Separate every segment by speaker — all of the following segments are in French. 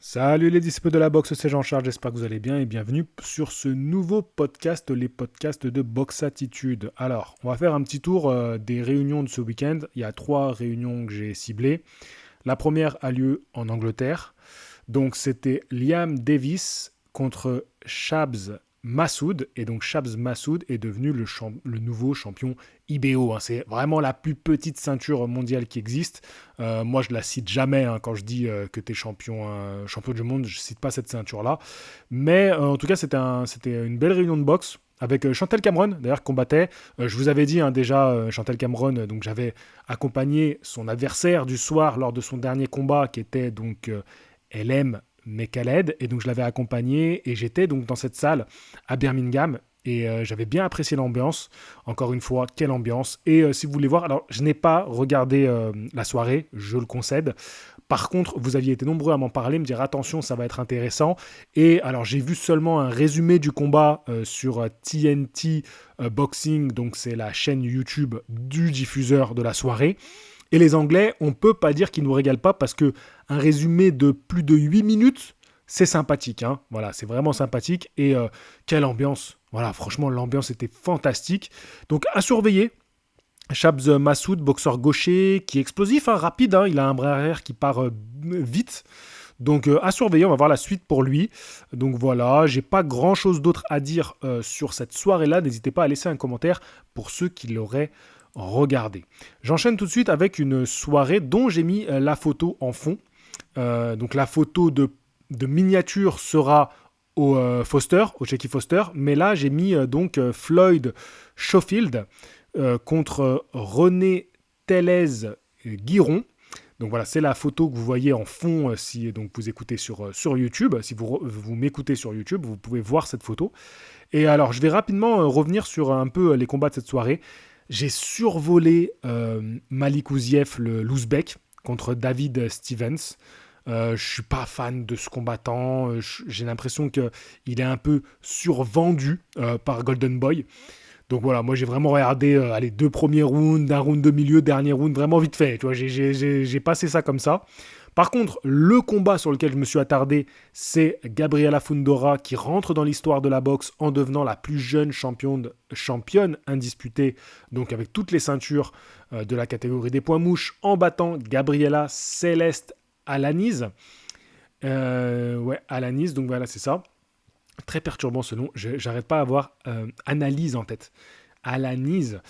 Speaker 1: Salut les dispos de la boxe, c'est Jean-Charles, j'espère que vous allez bien et bienvenue sur ce nouveau podcast, les podcasts de Box Attitude. Alors, on va faire un petit tour des réunions de ce week-end. Il y a 3 réunions que j'ai ciblées. La première a lieu en Angleterre. Donc, c'était Liam Davis contre Shabs Massoud. Et donc, Shabs Massoud est devenu le nouveau champion IBO. C'est vraiment la plus petite ceinture mondiale qui existe. Moi, je la cite jamais quand je dis que tu es champion du monde. Je cite pas cette ceinture-là. Mais en tout cas, c'était une belle réunion de boxe avec Chantel Cameron, d'ailleurs, combattait. Je vous avais dit déjà, Chantel Cameron, donc j'avais accompagné son adversaire du soir lors de son dernier combat, qui était donc LM Mekaled, et donc je l'avais accompagné, et j'étais donc dans cette salle à Birmingham, et j'avais bien apprécié l'ambiance. Encore une fois, quelle ambiance. Et si vous voulez voir, alors je n'ai pas regardé la soirée, je le concède. Par contre, vous aviez été nombreux à m'en parler, me dire attention, ça va être intéressant. Et alors, j'ai vu seulement un résumé du combat sur TNT Boxing, donc c'est la chaîne YouTube du diffuseur de la soirée. Et les Anglais, on peut pas dire qu'ils nous régalent pas parce que un résumé de plus de 8 minutes, c'est sympathique. Voilà, c'est vraiment sympathique. Et quelle ambiance. Voilà, franchement, l'ambiance était fantastique. Donc, à surveiller. Shabs Massoud, boxeur gaucher, qui est explosif, rapide. Il a un bras arrière qui part vite. Donc à surveiller, on va voir la suite pour lui. Donc voilà, j'ai pas grand chose d'autre à dire sur cette soirée-là. N'hésitez pas à laisser un commentaire pour ceux qui l'auraient regardé. J'enchaîne tout de suite avec une soirée dont j'ai mis la photo en fond. Donc la photo de miniature sera au Foster, au Cheeky Foster. Mais là, j'ai mis Floyd Schofield contre René Tellez-Guiron. Donc voilà, c'est la photo que vous voyez en fond si donc vous écoutez sur YouTube. Si vous m'écoutez sur YouTube, vous pouvez voir cette photo. Et alors, je vais rapidement revenir sur un peu les combats de cette soirée. J'ai survolé Malik Ouziev, l'Ouzbek, contre David Stevens. Je suis pas fan de ce combattant. J'ai l'impression qu'il est un peu survendu par Golden Boy. Donc voilà, moi j'ai vraiment regardé les 2 premiers rounds, un round de milieu, dernier round, vraiment vite fait. Tu vois, j'ai passé ça comme ça. Par contre, le combat sur lequel je me suis attardé, c'est Gabriela Fundora qui rentre dans l'histoire de la boxe en devenant la plus jeune championne indisputée, donc avec toutes les ceintures de la catégorie des poids mouches, en battant Gabriela Céleste Alaniz. Alaniz, donc voilà, c'est ça. Très perturbant ce nom, j'arrête pas à avoir analyse en tête. Alaniz.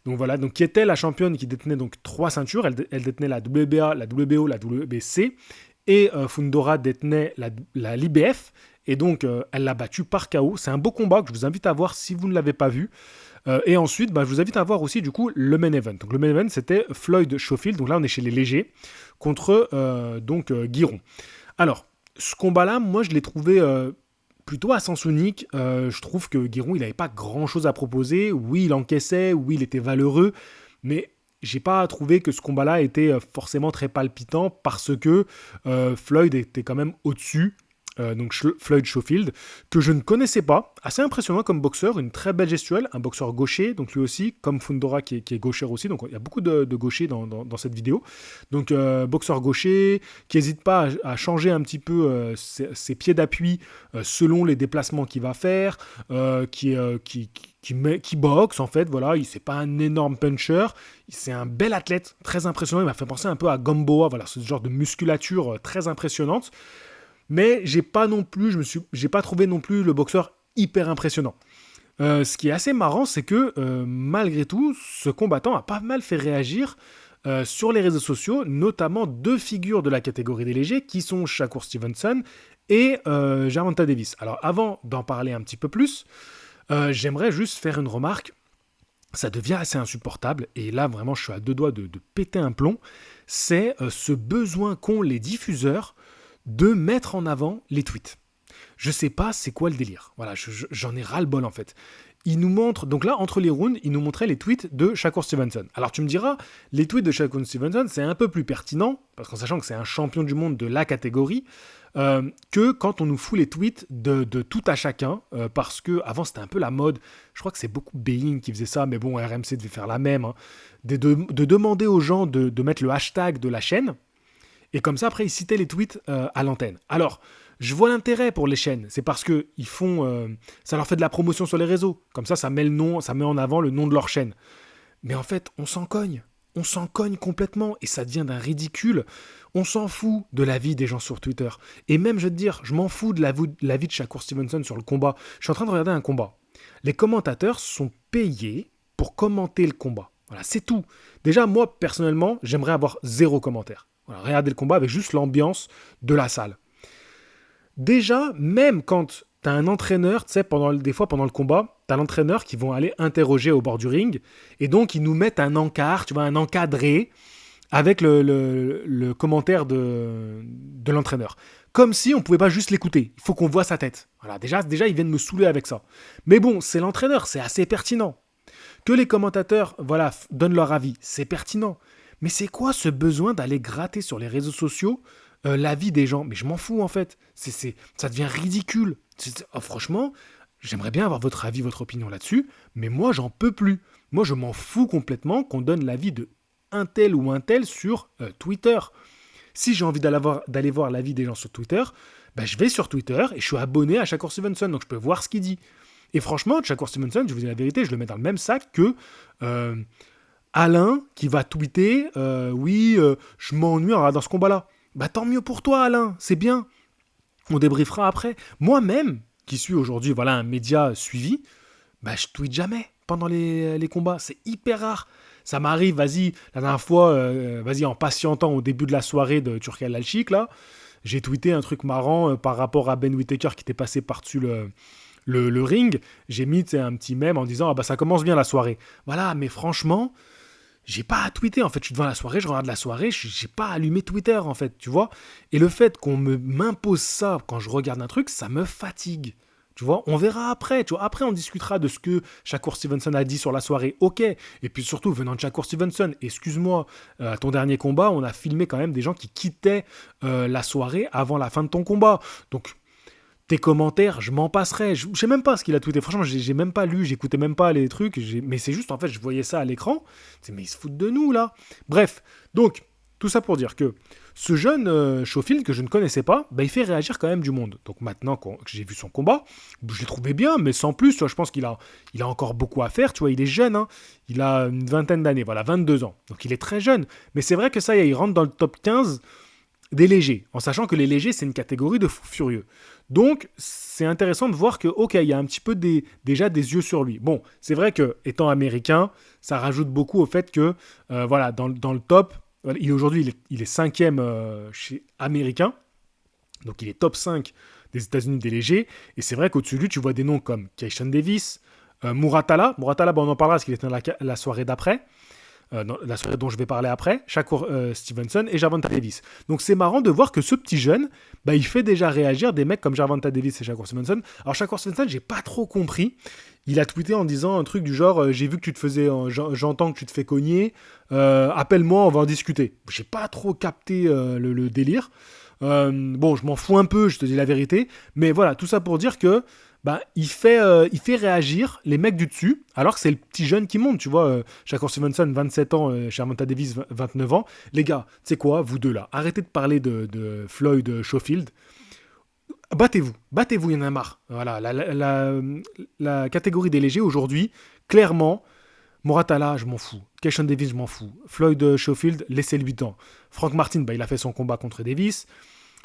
Speaker 1: Donc voilà, donc qui était la championne qui détenait donc 3 ceintures. Elle détenait la WBA, la WBO, la WBC. Et Fundora détenait la l'IBF. Et donc, elle l'a battue par KO. C'est un beau combat que je vous invite à voir si vous ne l'avez pas vu. Et ensuite, je vous invite à voir aussi du coup le main event. Donc le main event, c'était Floyd Schofield. Donc là, on est chez les légers contre Guiron. Alors, ce combat-là, moi, je l'ai trouvé plutôt à sens unique. Je trouve que Guiron, il n'avait pas grand-chose à proposer. Oui, il encaissait, oui, il était valeureux, mais j'ai pas trouvé que ce combat-là était forcément très palpitant parce que Floyd était quand même au-dessus. Donc Floyd Schofield, que je ne connaissais pas, assez impressionnant comme boxeur, une très belle gestuelle, un boxeur gaucher, donc lui aussi, comme Fundora qui est gauchère aussi, donc il y a beaucoup de gauchers dans cette vidéo. Donc boxeur gaucher, qui n'hésite pas à changer un petit peu ses pieds d'appui selon les déplacements qu'il va faire, qui boxe en fait, voilà, c'est pas un énorme puncher, c'est un bel athlète, très impressionnant, il m'a fait penser un peu à Gamboa, voilà, ce genre de musculature très impressionnante. Mais j'ai pas trouvé non plus le boxeur hyper impressionnant. Ce qui est assez marrant, c'est que malgré tout, ce combattant a pas mal fait réagir sur les réseaux sociaux, notamment 2 figures de la catégorie des légers, qui sont Shakur Stevenson et Gervonta Davis. Alors avant d'en parler un petit peu plus, j'aimerais juste faire une remarque. Ça devient assez insupportable, et là vraiment je suis à 2 doigts de péter un plomb. C'est ce besoin qu'ont les diffuseurs de mettre en avant les tweets. Je sais pas c'est quoi le délire. Voilà, j'en ai ras-le-bol en fait. Il nous montre, donc là, entre les rounds, il nous montrait les tweets de Shakur Stevenson. Alors tu me diras, les tweets de Shakur Stevenson, c'est un peu plus pertinent, parce qu'en sachant que c'est un champion du monde de la catégorie, que quand on nous fout les tweets de tout à chacun, parce que avant c'était un peu la mode, je crois que c'est beaucoup Bein qui faisait ça, mais bon, RMC devait faire la même, de demander aux gens de mettre le hashtag de la chaîne, Et comme ça, après, ils citaient les tweets à l'antenne. Alors, je vois l'intérêt pour les chaînes. C'est parce que ils font, ça leur fait de la promotion sur les réseaux. Comme ça met le nom, ça met en avant le nom de leur chaîne. Mais en fait, on s'en cogne. On s'en cogne complètement et ça devient d'un ridicule. On s'en fout de l'avis des gens sur Twitter. Et même, je vais te dire, je m'en fous de l'avis de Shakur Stevenson sur le combat. Je suis en train de regarder un combat. Les commentateurs sont payés pour commenter le combat. Voilà, c'est tout. Déjà, moi, personnellement, j'aimerais avoir 0 commentaire. Voilà, regarder le combat avec juste l'ambiance de la salle. Déjà, même quand t'as un entraîneur, tu sais, des fois pendant le combat, t'as l'entraîneur qui vont aller interroger au bord du ring, et donc ils nous mettent un encart, tu vois, un encadré, avec le commentaire de l'entraîneur. Comme si on pouvait pas juste l'écouter, il faut qu'on voit sa tête. Voilà, déjà, ils viennent me saouler avec ça. Mais bon, c'est l'entraîneur, c'est assez pertinent. Que les commentateurs, voilà, donnent leur avis, c'est pertinent. Mais c'est quoi ce besoin d'aller gratter sur les réseaux sociaux l'avis des gens? Mais je m'en fous en fait. Ça devient ridicule. Franchement, j'aimerais bien avoir votre avis, votre opinion là-dessus, mais moi j'en peux plus. Moi je m'en fous complètement qu'on donne l'avis de un tel ou un tel sur Twitter. Si j'ai envie d'aller voir l'avis des gens sur Twitter, ben, je vais sur Twitter et je suis abonné à Shakur Stevenson, donc je peux voir ce qu'il dit. Et franchement, Shakur Stevenson, je vous dis la vérité, je le mets dans le même sac que Alain qui va tweeter je m'ennuie en regardant ce combat-là. Bah tant mieux pour toi, Alain, c'est bien. On débriefera après. Moi-même, qui suis aujourd'hui un média suivi, bah je tweete jamais pendant les combats. C'est hyper rare. Ça m'arrive, la dernière fois, en patientant au début de la soirée de Turkel Al-Sheikh, là, j'ai tweeté un truc marrant par rapport à Ben Whittaker qui était passé par-dessus le ring. J'ai mis un petit mème en disant « Ah bah ça commence bien la soirée ». Voilà, mais franchement, j'ai pas à tweeter en fait. Je suis devant la soirée, je regarde la soirée, j'ai pas allumé Twitter en fait, tu vois. Et le fait qu'on m'impose ça quand je regarde un truc, ça me fatigue. Tu vois, on verra après. Tu vois, après, on discutera de ce que Shakur Stevenson a dit sur la soirée. Ok. Et puis surtout, venant de Shakur Stevenson, excuse-moi, à ton dernier combat, on a filmé quand même des gens qui quittaient la soirée avant la fin de ton combat. Donc, tes commentaires, je m'en passerai. Je sais même pas ce qu'il a tweeté. Franchement, j'ai même pas lu, j'écoutais même pas les trucs. Mais c'est juste, en fait, je voyais ça à l'écran. Mais ils se foutent de nous, là. Bref. Donc, tout ça pour dire que ce jeune Schofield que je ne connaissais pas, bah, il fait réagir quand même du monde. Donc maintenant que j'ai vu son combat, je l'ai trouvé bien, mais sans plus. Tu vois, je pense qu'il a encore beaucoup à faire. Tu vois, il est jeune, hein. Il a une vingtaine d'années, 22 ans. Donc il est très jeune. Mais c'est vrai que ça, il rentre dans le top 15 des légers, en sachant que les légers, c'est une catégorie de fous furieux. Donc, c'est intéressant de voir que, ok, il y a un petit peu déjà des yeux sur lui. Bon, c'est vrai que, étant américain, ça rajoute beaucoup au fait que, dans le top, aujourd'hui, il est 5e chez américain, donc il est top 5 des États-Unis des légers, et c'est vrai qu'au-dessus de lui, tu vois des noms comme Keishan Davis, Muratalla, on en parlera parce qu'il était dans la soirée d'après, dans la soirée dont je vais parler après, Shakur Stevenson et Gervonta Davis. Donc c'est marrant de voir que ce petit jeune, bah, il fait déjà réagir des mecs comme Gervonta Davis et Shakur Stevenson. Alors Shakur Stevenson, j'ai pas trop compris. Il a tweeté en disant un truc du genre j'ai vu que tu te faisais, j'entends que tu te fais cogner, appelle-moi, on va en discuter. J'ai pas trop capté le délire. Bon, je m'en fous un peu, je te dis la vérité, mais voilà, tout ça pour dire que il fait réagir les mecs du dessus, alors que c'est le petit jeune qui monte, tu vois. Shakur Stevenson, 27 ans, Gervonta Davis, 29 ans. Les gars, tu sais quoi, vous deux là, arrêtez de parler de Floyd Schofield. Battez-vous, il y en a marre. Voilà, la catégorie des légers aujourd'hui, clairement, Muratalla, je m'en fous. Keishan Davis, je m'en fous. Floyd Schofield, laissez-le 8 ans. Frank Martin, il a fait son combat contre Davis.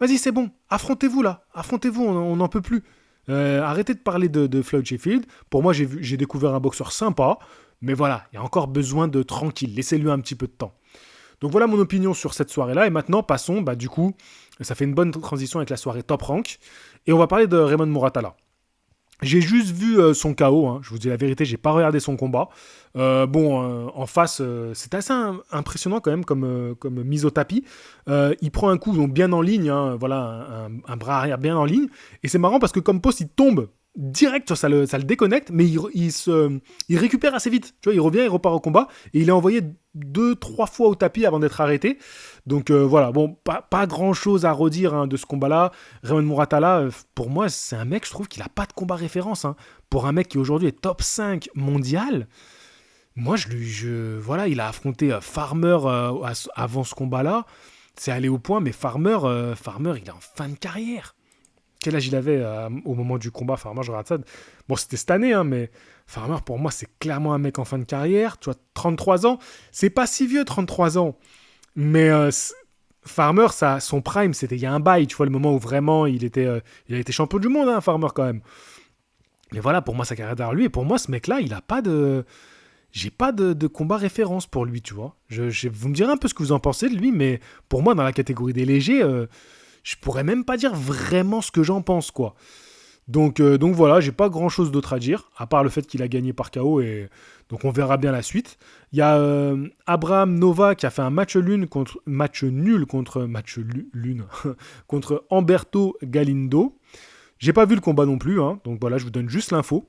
Speaker 1: Vas-y, c'est bon, affrontez-vous là, on n'en peut plus. Arrêtez de parler de Floyd Sheffield. Pour moi, j'ai découvert un boxeur sympa, mais voilà, il y a encore besoin de tranquille. Laissez-lui un petit peu de temps. Donc voilà mon opinion sur cette soirée-là. Et maintenant, passons, du coup, ça fait une bonne transition avec la soirée Top Rank. Et on va parler de Raymond Muratalla. J'ai juste vu son KO, hein. Je vous dis la vérité, j'ai pas regardé son combat. En face, c'est assez impressionnant quand même comme mise au tapis. Il prend un coup donc bien en ligne, hein, voilà, un bras arrière bien en ligne. Et c'est marrant parce que comme poste, il tombe direct, ça le déconnecte, mais il récupère assez vite. Tu vois, il revient, il repart au combat. Et il est envoyé 2-3 fois au tapis avant d'être arrêté. Donc voilà, bon, pas grand-chose à redire hein, de ce combat-là. Raymond Muratalla, pour moi, c'est un mec, je trouve qu'il n'a pas de combat référence. Hein. Pour un mec qui aujourd'hui est top 5 mondial, moi, il a affronté Farmer avant ce combat-là. c'est allé au point, mais Farmer, il est en fin de carrière. Quel âge il avait au moment du combat, Farmer, je regarde ça. Bon, c'était cette année, hein, mais Farmer, pour moi, c'est clairement un mec en fin de carrière. Tu vois, 33 ans, c'est pas si vieux, 33 ans. Mais Farmer, son prime, c'était il y a un bail, tu vois, le moment où vraiment il a été champion du monde, hein, Farmer, quand même. Mais voilà, pour moi, sa carrière derrière lui. Et pour moi, ce mec-là, il a pas de... J'ai pas de combat référence pour lui, tu vois. Vous me direz un peu ce que vous en pensez de lui, mais pour moi, dans la catégorie des légers, je pourrais même pas dire vraiment ce que j'en pense, quoi. Donc voilà, j'ai pas grand chose d'autre à dire, à part le fait qu'il a gagné par KO, et donc on verra bien la suite. Il y a Abraham Nova qui a fait un contre Humberto Galindo. J'ai pas vu le combat non plus, hein, donc voilà, je vous donne juste l'info.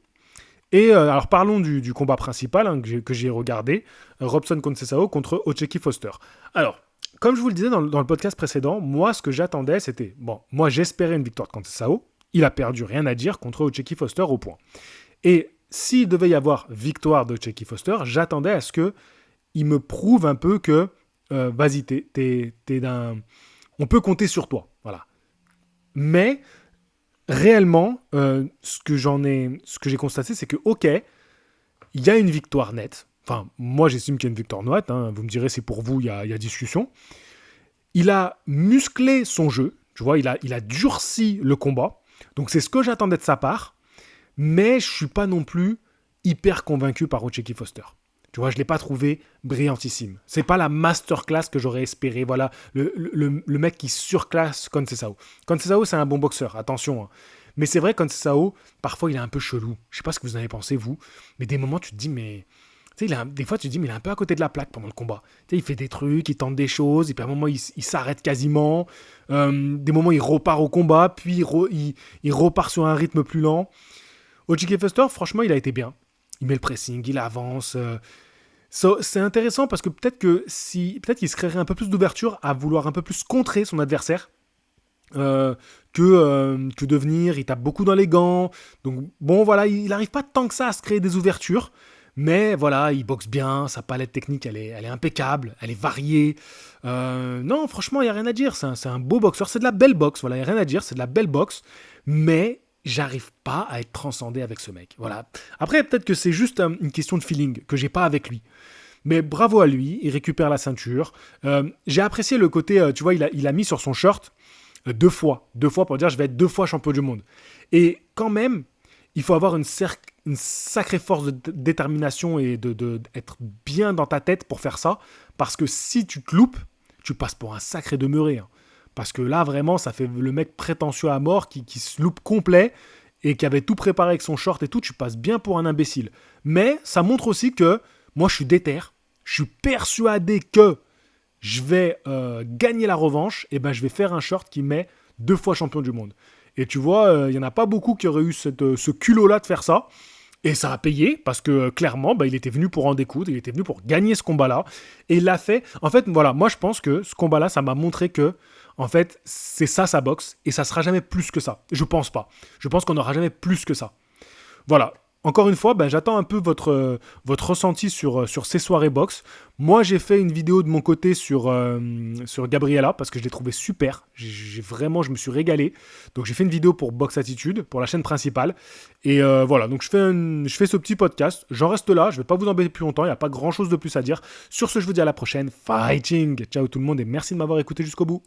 Speaker 1: Et alors parlons du combat principal, hein, que j'ai regardé, Robson Conceição contre Ocheki Foster. Alors, comme je vous le disais dans le podcast précédent, moi ce que j'attendais c'était, bon, moi j'espérais une victoire de Conceição, il a perdu, rien à dire, contre Ocheki Foster au point. Et s'il devait y avoir victoire de Ocheki Foster, j'attendais à ce qu'il me prouve un peu que, vas-y, t'es on peut compter sur toi, voilà. Mais réellement, ce que j'ai constaté, c'est que, ok, il y a une victoire nette. Enfin, moi, j'estime qu'il y a une victoire nette. Hein. Vous me direz, c'est pour vous, il y a discussion. Il a musclé son jeu. Tu vois, il a durci le combat. Donc, c'est ce que j'attendais de sa part. Mais je ne suis pas non plus hyper convaincu par Ocheki Foster. Tu vois, je ne l'ai pas trouvé brillantissime. C'est pas la masterclass que j'aurais espéré. Voilà, le mec qui surclasse Conceição. Conceição, c'est un bon boxeur, attention. Hein. Mais c'est vrai, Conceição, parfois, il est un peu chelou. Je sais pas ce que vous en avez pensé, vous. Mais des moments, tu te dis, mais... Tu sais, des fois, tu te dis, mais il est un peu à côté de la plaque pendant le combat. Tu sais, il fait des trucs, il tente des choses, et puis à un moment, il s'arrête quasiment. Des moments, il repart au combat, puis il repart sur un rythme plus lent. Ocheki Foster, franchement, il a été bien. Il met le pressing, il avance. C'est intéressant parce que peut-être qu'il se créerait un peu plus d'ouverture à vouloir un peu plus contrer son adversaire que de venir. Il tape beaucoup dans les gants. Donc bon, voilà, il n'arrive pas tant que ça à se créer des ouvertures. Mais voilà, il boxe bien, sa palette technique, elle est impeccable, elle est variée. Non, franchement, il n'y a rien à dire. C'est un beau boxeur, c'est de la belle boxe. Voilà, il n'y a rien à dire, c'est de la belle boxe. Mais j'arrive pas à être transcendé avec ce mec. Voilà. Après, peut-être que c'est juste une question de feeling que j'ai pas avec lui. Mais bravo à lui, il récupère la ceinture. J'ai apprécié le côté, tu vois, il a mis sur son short deux fois pour dire je vais être 2 fois champion du monde. Et quand même, il faut avoir une sacrée force de détermination et d'être bien dans ta tête pour faire ça. Parce que si tu te loupes, tu passes pour un sacré demeuré. Hein. Parce que là, vraiment, ça fait le mec prétentieux à mort qui se loupe complet et qui avait tout préparé avec son short et tout. Tu passes bien pour un imbécile. Mais ça montre aussi que moi, je suis déter. Je suis persuadé que je vais gagner la revanche. Et ben, je vais faire un short qui met 2 fois champion du monde. Et tu vois, il n'y en a pas beaucoup qui auraient eu ce culot-là de faire ça. Et ça a payé, parce que clairement, il était venu pour en découdre, il était venu pour gagner ce combat-là. Et il l'a fait. En fait, voilà, moi je pense que ce combat-là, ça m'a montré que, en fait, c'est ça sa boxe, et ça sera jamais plus que ça. Je pense pas. Je pense qu'on n'aura jamais plus que ça. Voilà. Encore une fois, j'attends un peu votre ressenti sur ces soirées boxe. Moi, j'ai fait une vidéo de mon côté sur Gabriela parce que je l'ai trouvé super. Je me suis régalé. Donc, j'ai fait une vidéo pour Box Attitude, pour la chaîne principale. Et voilà, donc je fais ce petit podcast. J'en reste là. Je ne vais pas vous embêter plus longtemps. Il n'y a pas grand-chose de plus à dire. Sur ce, je vous dis à la prochaine. Fighting! Ciao tout le monde et merci de m'avoir écouté jusqu'au bout.